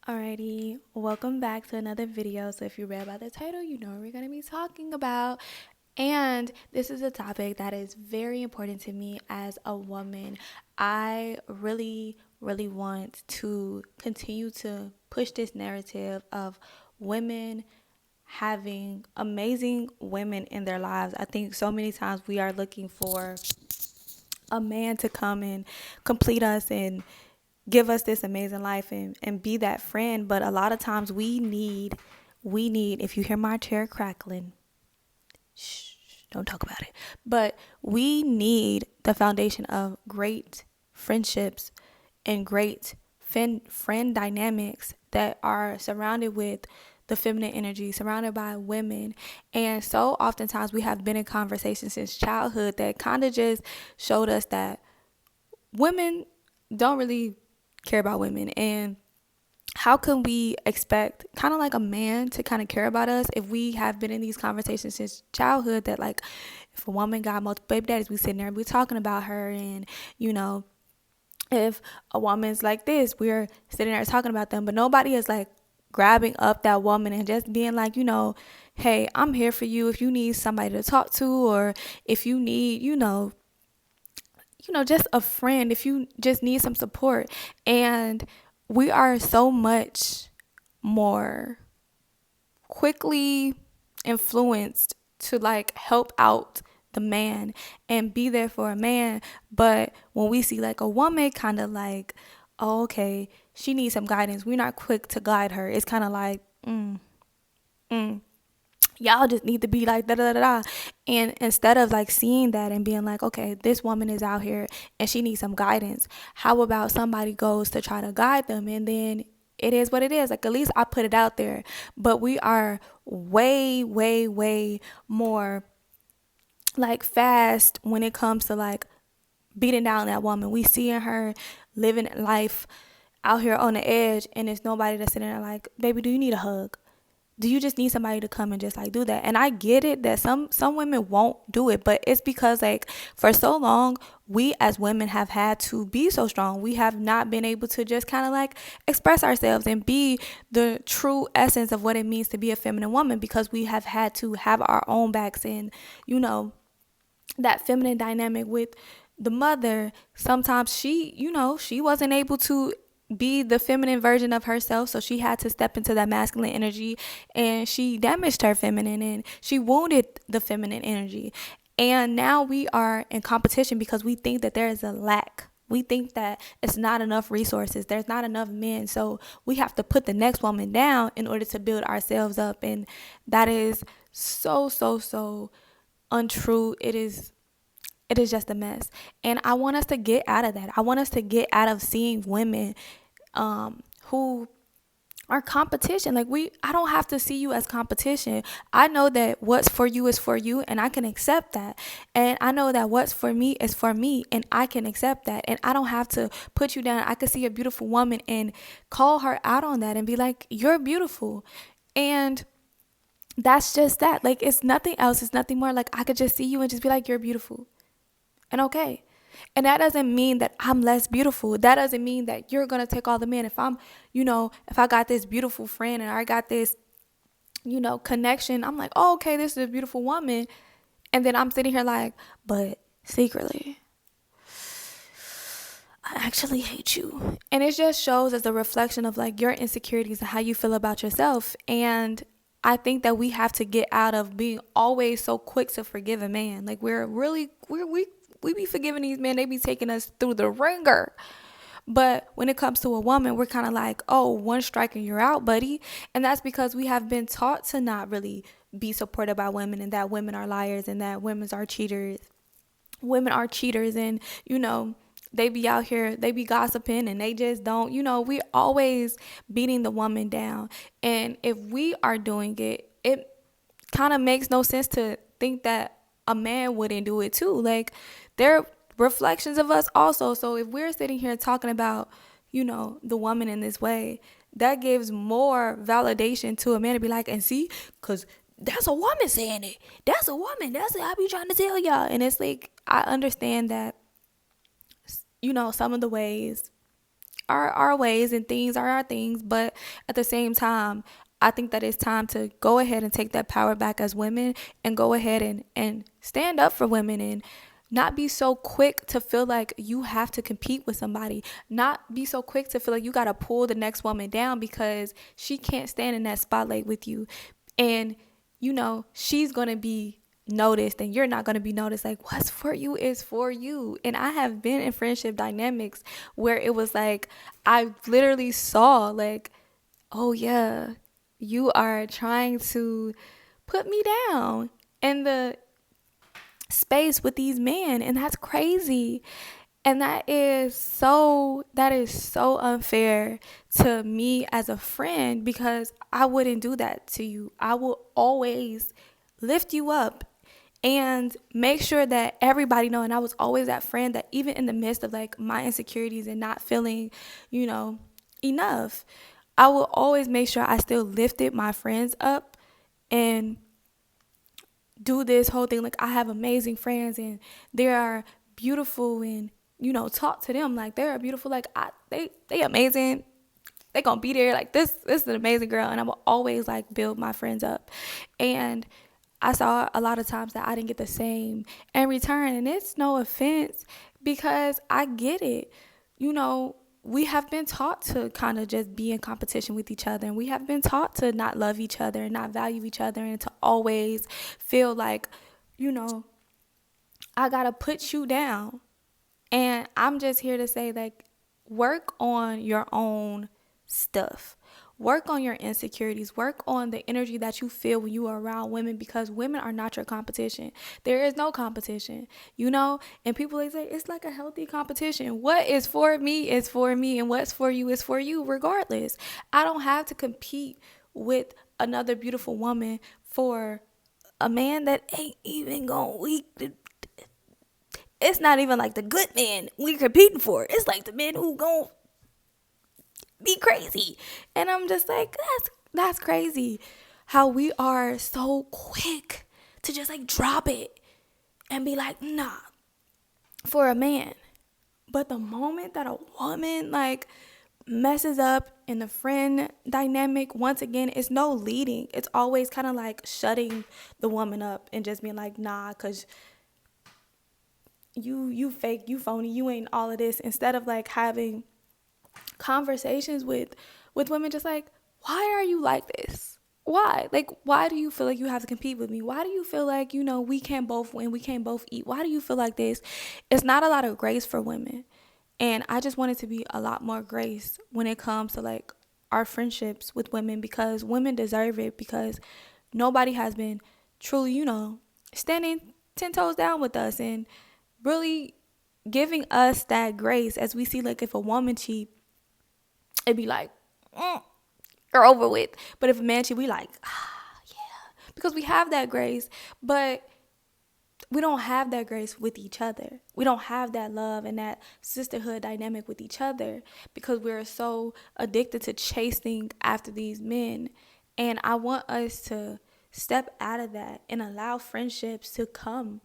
Alrighty, welcome back to another video. So if you read by the title, you know what we're going to be talking about. And this is a topic that is very important to me as a woman. I really want to continue to push this narrative of women having amazing women in their lives. I think so many times we are looking for a man to come and complete us and give us this amazing life and be that friend. But a lot of times we need, if you hear my chair crackling, shh, don't talk about it. But we need the foundation of great friendships and great friend dynamics that are surrounded with the feminine energy, surrounded by women. And so oftentimes we have been in conversations since childhood that kind of just showed us that women don't really care about women. And how can we expect kind of like a man to kind of care about us if we have been in these conversations since childhood that, like, if a woman got multiple baby daddies, we sitting there and we talking about her. And if a woman's like this, we're sitting there talking about them. But nobody is like grabbing up that woman and just being like, hey, I'm here for you if you need somebody to talk to, or if you need, just a friend, if you just need some support. And we are so much more quickly influenced to like help out the man and be there for a man. But when we see like a woman kind of like, oh, okay, she needs some guidance, we're not quick to guide her. It's kind of like, y'all just need to be like da da da da. And instead of like seeing that and being like, okay, this woman is out here and she needs some guidance, how about somebody goes to try to guide them, and then it is what it is. Like, at least I put it out there. But we are way more like fast when it comes to like beating down that woman. We seeing her living life out here on the edge, and it's nobody that's sitting there like, baby, do you need a hug? Do you just need somebody to come and just like do that? And I get it that some women won't do it, but it's because like for so long we as women have had to be so strong. We have not been able to just kind of like express ourselves and be the true essence of what it means to be a feminine woman, because we have had to have our own backs in, that feminine dynamic with the mother. Sometimes she wasn't able to be the feminine version of herself, so she had to step into that masculine energy, and she damaged her feminine and she wounded the feminine energy. And now we are in competition because we think that there is a lack. We think that it's not enough resources, there's not enough men, so we have to put the next woman down in order to build ourselves up. And that is so untrue. It is just a mess. And I want us to get out of that. I want us to get out of seeing women who are competition. Like, I don't have to see you as competition. I know that what's for you is for you, and I can accept that. And I know that what's for me is for me, and I can accept that. And I don't have to put you down. I could see a beautiful woman and call her out on that and be like, you're beautiful. And that's just that. Like, it's nothing else. It's nothing more. Like, I could just see you and just be like, you're beautiful. And okay. And that doesn't mean that I'm less beautiful. That doesn't mean that you're going to take all the men. If if I got this beautiful friend and I got this, connection, I'm like, oh, okay, this is a beautiful woman. And then I'm sitting here like, but secretly, I actually hate you. And it just shows as a reflection of like your insecurities and how you feel about yourself. And I think that we have to get out of being always so quick to forgive a man. Like, we be forgiving these men. They be taking us through the ringer. But when it comes to a woman, we're kind of like, oh, one strike and you're out, buddy. And that's because we have been taught to not really be supported by women, and that women are liars, and that women are cheaters. Women are cheaters, and, they be out here, they be gossiping, and they just don't, we always beating the woman down. And if we are doing it, it kind of makes no sense to think that a man wouldn't do it too. Like, they're reflections of us also. So if we're sitting here talking about, the woman in this way, that gives more validation to a man to be like, and see, because that's a woman saying it. That's a woman. That's what I be trying to tell y'all. And it's like, I understand that, some of the ways are our ways and things are our things. But at the same time, I think that it's time to go ahead and take that power back as women and go ahead and stand up for women and not be so quick to feel like you have to compete with somebody. Not be so quick to feel like you got to pull the next woman down because she can't stand in that spotlight with you. And, she's going to be noticed and you're not going to be noticed. Like, what's for you is for you. And I have been in friendship dynamics where it was like, I literally saw like, oh yeah, you are trying to put me down in the space with these men, and that's crazy. And that is so unfair to me as a friend, because I wouldn't do that to you. I will always lift you up and make sure that everybody know. And I was always that friend that even in the midst of like my insecurities and not feeling, enough, I will always make sure I still lifted my friends up and do this whole thing. Like, I have amazing friends and they are beautiful, and talk to them like they're beautiful. Like, they amazing. They gonna be there. Like, this is an amazing girl, and I will always like build my friends up. And I saw a lot of times that I didn't get the same in return, and it's no offense because I get it. We have been taught to kind of just be in competition with each other, and we have been taught to not love each other and not value each other, and to always feel like, I gotta put you down. And I'm just here to say, like, work on your own stuff. Work on your insecurities. Work on the energy that you feel when you are around women, because women are not your competition. There is no competition, And people, they say it's like a healthy competition. What is for me is for me, and what's for you is for you, regardless. I don't have to compete with another beautiful woman for a man that ain't even it's not even like the good man we're competing for. It's like the men who gon' be crazy. And I'm just like, that's crazy how we are so quick to just like drop it and be like, nah, for a man. But the moment that a woman like messes up in the friend dynamic, once again, it's no leading. It's always kind of like shutting the woman up and just being like, nah, because you fake, you phony, you ain't all of this, instead of like having conversations with women, just like, why are you like this? Why do you feel like you have to compete with me? Why do you feel like, we can't both win, we can't both eat? Why do you feel like this? It's not a lot of grace for women, and I just want it to be a lot more grace when it comes to like our friendships with women, because women deserve it, because nobody has been truly, standing 10 toes down with us and really giving us that grace. As we see, like, if a woman cheat, it'd be like, or over with. But if a man cheat, we like, yeah, because we have that grace. But we don't have that grace with each other. We don't have that love and that sisterhood dynamic with each other, because we're so addicted to chasing after these men. And I want us to step out of that and allow friendships to come.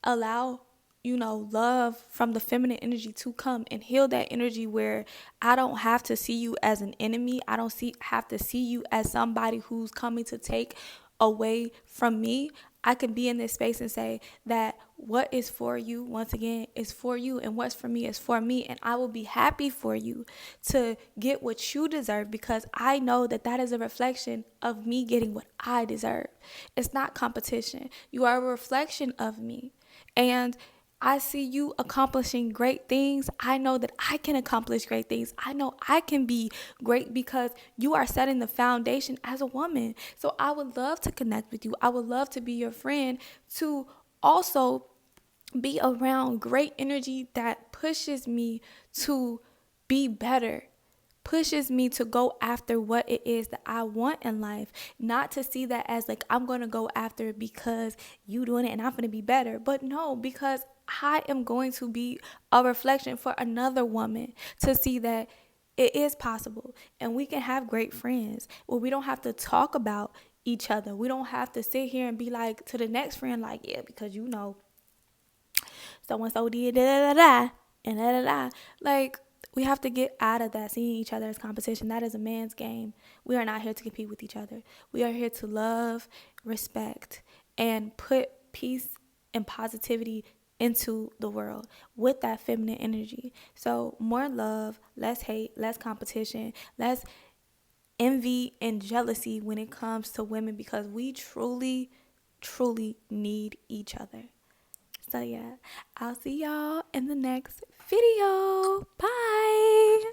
Allow love from the feminine energy to come and heal that energy, where I don't have to see you as an enemy. I don't have to see you as somebody who's coming to take away from me. I can be in this space and say that what is for you, once again, is for you, and what's for me is for me. And I will be happy for you to get what you deserve, because I know that that is a reflection of me getting what I deserve. It's not competition. You are a reflection of me. And I see you accomplishing great things. I know that I can accomplish great things. I know I can be great because you are setting the foundation as a woman. So I would love to connect with you. I would love to be your friend, to also be around great energy that pushes me to be better, pushes me to go after what it is that I want in life. Not to see that as like, I'm going to go after it because you doing it and I'm going to be better. But no, because I am going to be a reflection for another woman to see that it is possible, and we can have great friends where we don't have to talk about each other. We don't have to sit here and be like to the next friend, like, yeah, because so-and-so did da da da da and da da da. Like, We have to get out of that, seeing each other as competition. That is a man's game. We are not here to compete with each other. We are here to love, respect, and put peace and positivity into the world with that feminine energy. So more love, less hate, less competition, less envy and jealousy when it comes to women, because we truly, truly need each other. So yeah, I'll see y'all in the next video. Bye.